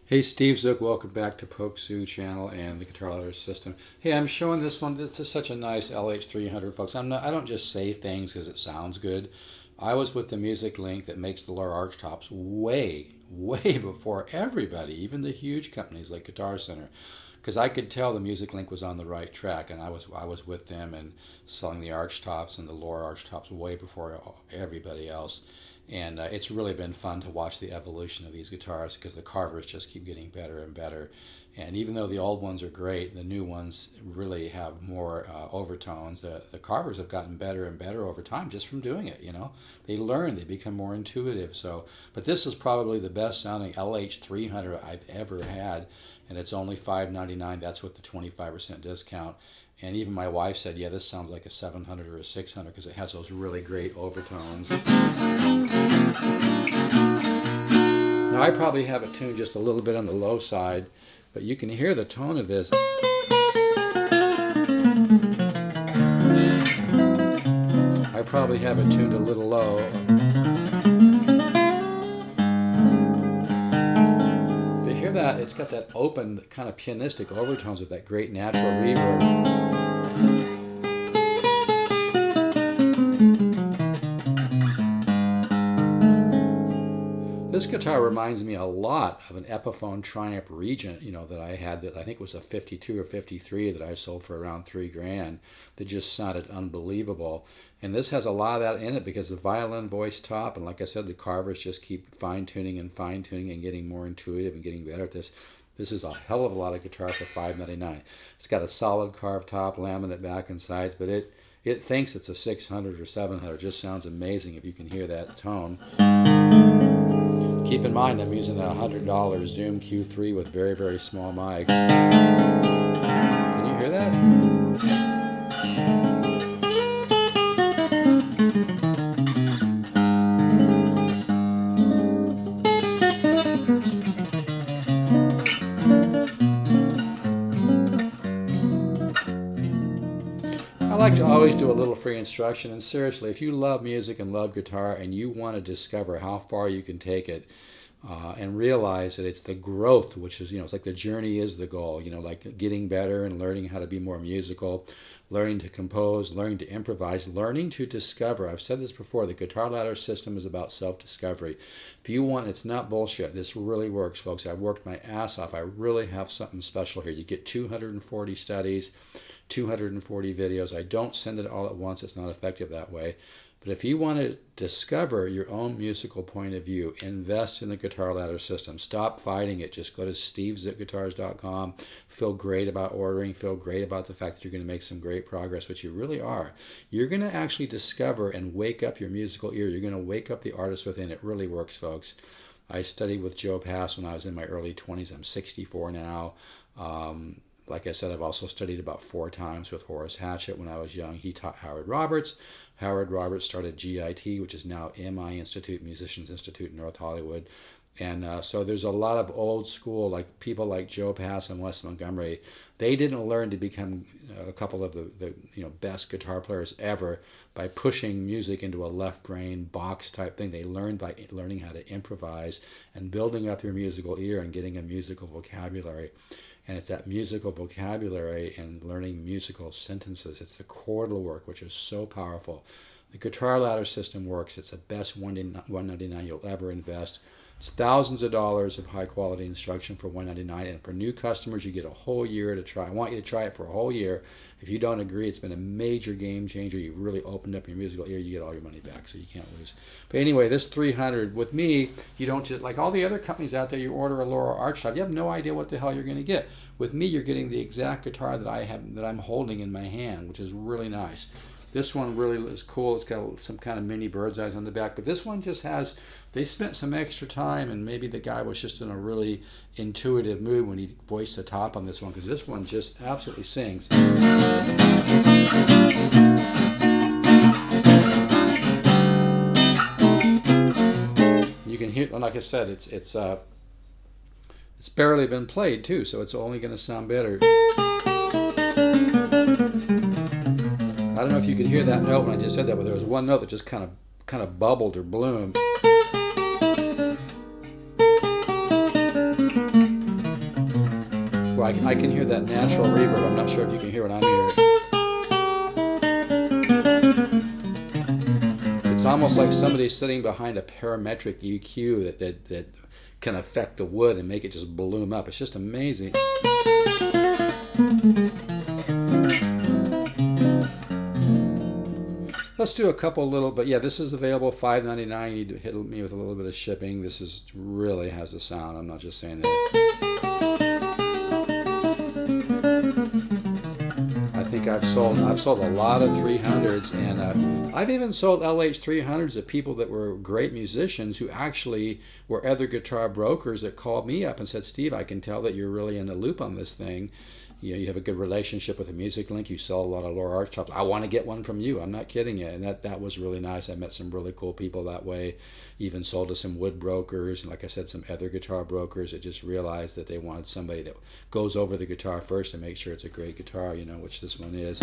Hey, Steve Zook, welcome back to polkzoo channel and the guitar ladder system. Hey, I'm showing this one. This is such a nice LH300, folks. I don't just say things because it sounds good. I was with the music link that makes the Loar archtops way before everybody, even the huge companies like Guitar Center, because I could tell the music link was on the right track, and I was with them and selling the archtops and the Loar archtops way before everybody else. And it's really been fun to watch the evolution of these guitars because the Carvers just keep getting better and better. And even though the old ones are great, the new ones really have more overtones. The Carvers have gotten better and better over time just from doing it. They learn, they become more intuitive. But this is probably the best sounding LH300 I've ever had, and it's only $599. That's with the 25% discount. And even my wife said, yeah, this sounds like a 700 or a 600 because it has those really great overtones. Now, I probably have it tuned just a little bit on the low side, but you can hear the tone of this. I probably have it tuned a little low. But hear that? It's got that open, kind of pianistic overtones with that great natural reverb. This guitar reminds me a lot of an Epiphone Triumph Regent, that I had, that I think was a 52 or 53 that I sold for around $3,000, that just sounded unbelievable. And this has a lot of that in it because the violin voice top, and like I said, the Carvers just keep fine-tuning and getting more intuitive and getting better at this. This is a hell of a lot of guitar for $599. It's got a solid Carve top, laminate back and sides, but it thinks it's a 600 or 700. It just sounds amazing if you can hear that tone. Keep in mind, I'm using a $100 Zoom Q3 with very, very small mics. Can you hear that? I like to always do a little free instruction, and seriously, if you love music and love guitar and you want to discover how far you can take it and realize that it's the growth, which is, it's like the journey is the goal, like getting better and learning how to be more musical, learning to compose, learning to improvise, learning to discover. I've said this before, the guitar ladder system is about self-discovery. If you want, it's not bullshit. This really works, folks. I've worked my ass off. I really have something special here. You get 240 studies, 240 videos. I don't send it all at once. It's not effective that way. But if you want to discover your own musical point of view, invest in the guitar ladder system. Stop fighting it. Just go to stevezookguitars.com. Feel great about ordering. Feel great about the fact that you're going to make some great progress, which you really are. You're going to actually discover and wake up your musical ear. You're going to wake up the artist within. It really works, folks. I studied with Joe Pass when I was in my early 20s. I'm 64 now. Like I said, I've also studied about 4 times with Horace Hatchett when I was young. He taught Howard Roberts. Howard Roberts started GIT, which is now MI Institute, Musicians Institute in North Hollywood. And so there's a lot of old school, like people like Joe Pass and Wes Montgomery. They didn't learn to become a couple of the best guitar players ever by pushing music into a left brain box type thing. They learned by learning how to improvise and building up your musical ear and getting a musical vocabulary. And it's that musical vocabulary and learning musical sentences. It's the chordal work, which is so powerful. The guitar ladder system works. It's the best $199 you'll ever invest. It's thousands of dollars of high quality instruction for $199. And for new customers, you get a whole year to try. I want you to try it for a whole year. If you don't agree, it's been a major game changer. You've really opened up your musical ear. You get all your money back, so you can't lose. But anyway, this 300, with me, you don't just, like all the other companies out there, you order a Loar archtop, you have no idea what the hell you're going to get. With me, you're getting the exact guitar that I'm holding in my hand, which is really nice. This one really is cool. It's got some kind of mini bird's eyes on the back, but this one just has, they spent some extra time, and maybe the guy was just in a really intuitive mood when he voiced the top on this one, because this one just absolutely sings. You can hear, like I said, it's barely been played too, so it's only going to sound better. I don't know if you could hear that note when I just said that, but there was one note that just kind of bubbled or bloomed. I can hear that natural reverb. I'm not sure if you can hear what I'm hearing. It's almost like somebody sitting behind a parametric EQ that can affect the wood and make it just bloom up. It's just amazing. Let's do a couple little, but yeah, this is available $5.99. You need to hit me with a little bit of shipping. This is really has a sound. I'm not just saying that. I think I've sold a lot of 300s, and I've even sold LH 300s to people that were great musicians who actually were other guitar brokers that called me up and said, Steve, I can tell that you're really in the loop on this thing. You know, you have a good relationship with a music link. You sell a lot of Loar archtops. I want to get one from you. I'm not kidding you. And that was really nice. I met some really cool people that way. Even sold to some wood brokers, and like I said, some other guitar brokers that just realized that they wanted somebody that goes over the guitar first and make sure it's a great guitar, you know, which this one is.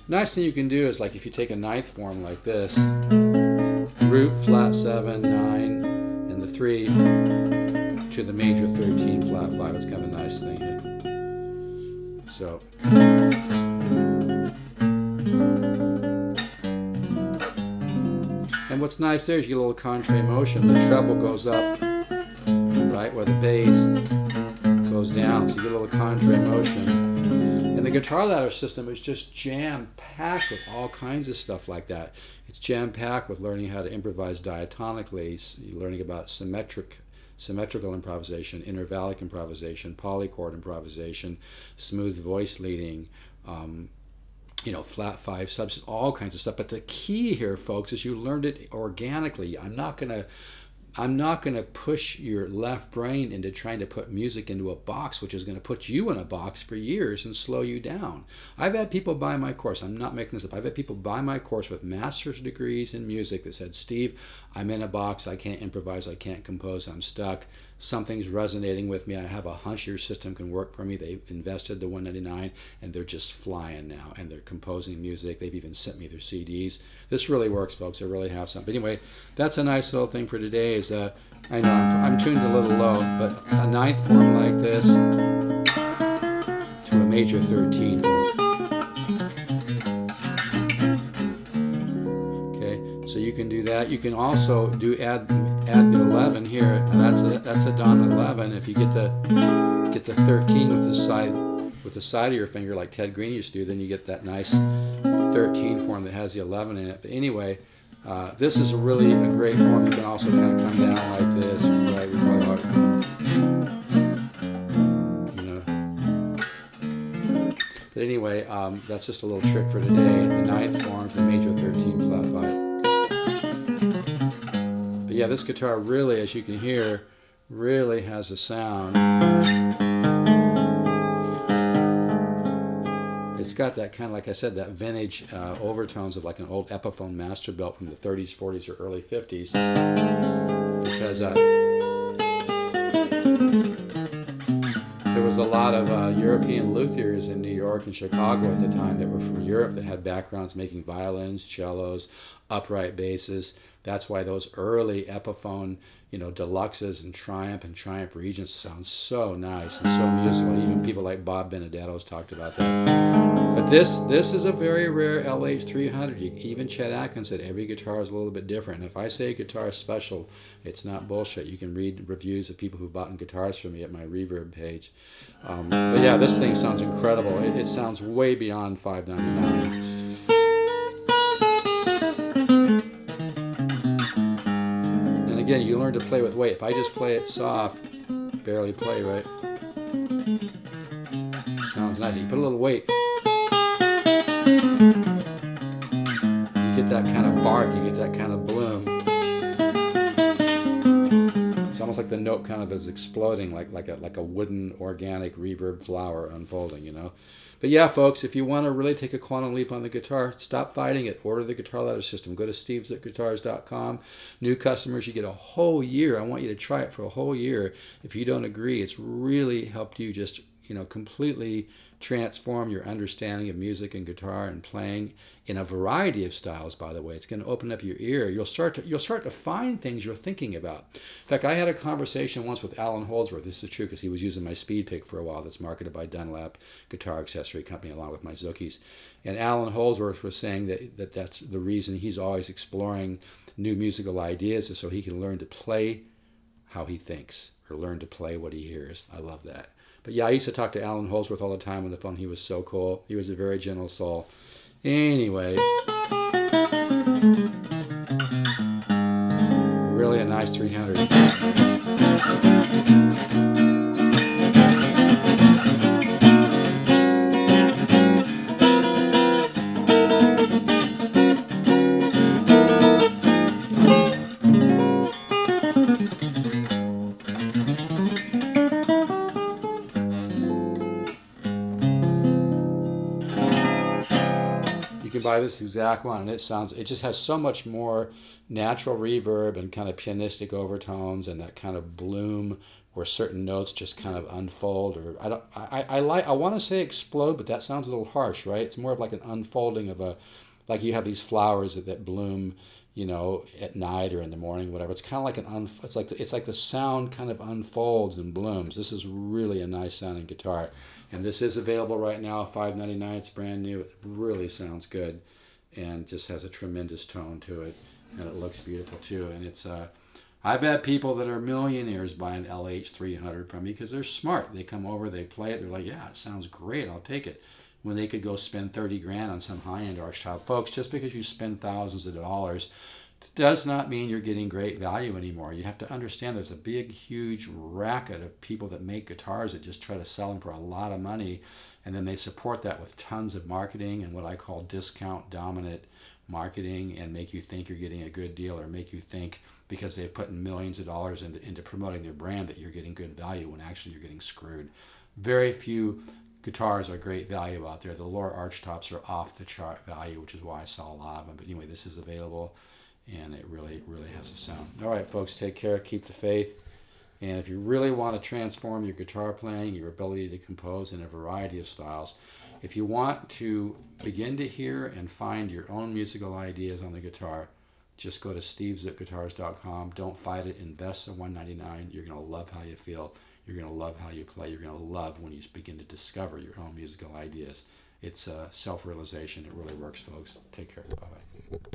Nice thing you can do is, like, if you take a ninth form like this, root, flat 7, 9, and the 3 to the major 13, flat 5. It's kind of a nice thing. So, and what's nice there is you get a little contrary motion. The treble goes up, right, where the bass goes down. So you get a little contrary motion. And the guitar ladder system is just jam-packed with all kinds of stuff like that. It's jam-packed with learning how to improvise diatonically, learning about symmetrical improvisation, intervallic improvisation, polychord improvisation, smooth voice leading, you know, flat 5 subs, all kinds of stuff. But the key here, folks, is you learned it organically. I'm not gonna push your left brain into trying to put music into a box, which is going to put you in a box for years and slow you down. I've had people buy my course. I'm not making this up. I've had people buy my course with master's degrees in music that said, Steve, I'm in a box. I can't improvise. I can't compose. I'm stuck. Something's resonating with me. I have a hunch your system can work for me. They've invested the $199 and they're just flying now, and they're composing music. They've even sent me their CDs. This really works, folks. I really have something. But anyway, that's a nice little thing for today. Is I know I'm tuned a little low, but a ninth form like this to a major 13 form. Okay, so you can do that. You can also add the 11 here, and that's a dominant 11. If you get the 13 with the side of your finger, like Ted Green used to do, then you get that nice 13 form that has the 11 in it. But anyway, this is really a great form. You can also kind of come down like this, right? You know. But anyway, that's just a little trick for today. The ninth form to the major 13 flat 5. But yeah, this guitar really, as you can hear, really has a sound. It's got that kind of, like I said, that vintage overtones of like an old Epiphone Masterbuilt from the 30s, 40s, or early 50s. Because there was a lot of European luthiers in New York and Chicago at the time that were from Europe that had backgrounds making violins, cellos, upright basses. That's why those early Epiphone, you know, Deluxes and Triumph Regents sound so nice and so musical. Even people like Bob Benedetto's talked about that. But this is a very rare LH 300. Even Chet Atkins said every guitar is a little bit different. And if I say a guitar is special, it's not bullshit. You can read reviews of people who've bought guitars from me at my Reverb page. But yeah, this thing sounds incredible. It sounds way beyond $5.99. Again, you learn to play with weight. If I just play it soft, barely play, right? Sounds nice. You put a little weight, you get that kind of bark, you get that kind of bloom. It's almost like the note kind of is exploding, like a wooden organic reverb flower unfolding, you know. But yeah, folks, if you want to really take a quantum leap on the guitar, stop fighting it. Order the guitar ladder system. Go to stevesguitars.com. New customers, you get a whole year. I want you to try it for a whole year. If you don't agree, it's really helped you just, you know, completely transform your understanding of music and guitar and playing in a variety of styles. By the way, it's going to open up your ear. You'll start to find things you're thinking about. In fact, I had a conversation once with Alan Holdsworth. This is true because he was using my speed pick for a while. That's marketed by Dunlap Guitar Accessory Company along with my Zookies. And Alan Holdsworth was saying that's the reason he's always exploring new musical ideas, is so he can learn to play how he thinks, or learn to play what he hears. I love that. But yeah, I used to talk to Alan Holdsworth all the time on the phone. He was so cool. He was a very gentle soul. Anyway, really a nice 300. You can buy this exact one, and it just has so much more natural reverb and kind of pianistic overtones and that kind of bloom where certain notes just kind of unfold. Or I want to say explode, but that sounds a little harsh, right? It's more of like an unfolding of like you have these flowers that bloom, at night or in the morning, whatever. It's kind of like it's like the sound kind of unfolds and blooms. This is really a nice sounding guitar, and this is available right now, $5.99. It's brand new. It really sounds good, and just has a tremendous tone to it, and it looks beautiful too. And it's I've had people that are millionaires buy an LH 300 from me because they're smart. They come over, they play it, they're like, yeah, it sounds great, I'll take it. When they could go spend 30 grand on some high-end archtop. Folks, just because you spend thousands of dollars does not mean you're getting great value anymore. You have to understand there's a big, huge racket of people that make guitars that just try to sell them for a lot of money, and then they support that with tons of marketing and what I call discount dominant marketing, and make you think you're getting a good deal, or make you think because they've put millions of dollars into promoting their brand that you're getting good value when actually you're getting screwed. Very few guitars are great value out there. The Loar archtops are off the chart value, which is why I sell a lot of them. But anyway, this is available, and it really, really has a sound. All right, folks, take care, keep the faith. And if you really want to transform your guitar playing, your ability to compose in a variety of styles, if you want to begin to hear and find your own musical ideas on the guitar, just go to steveszookguitars.com. Don't fight it. Invest the $199. You're going to love how you feel. You're going to love how you play. You're going to love when you begin to discover your own musical ideas. It's self-realization. It really works, folks. Take care. Bye-bye.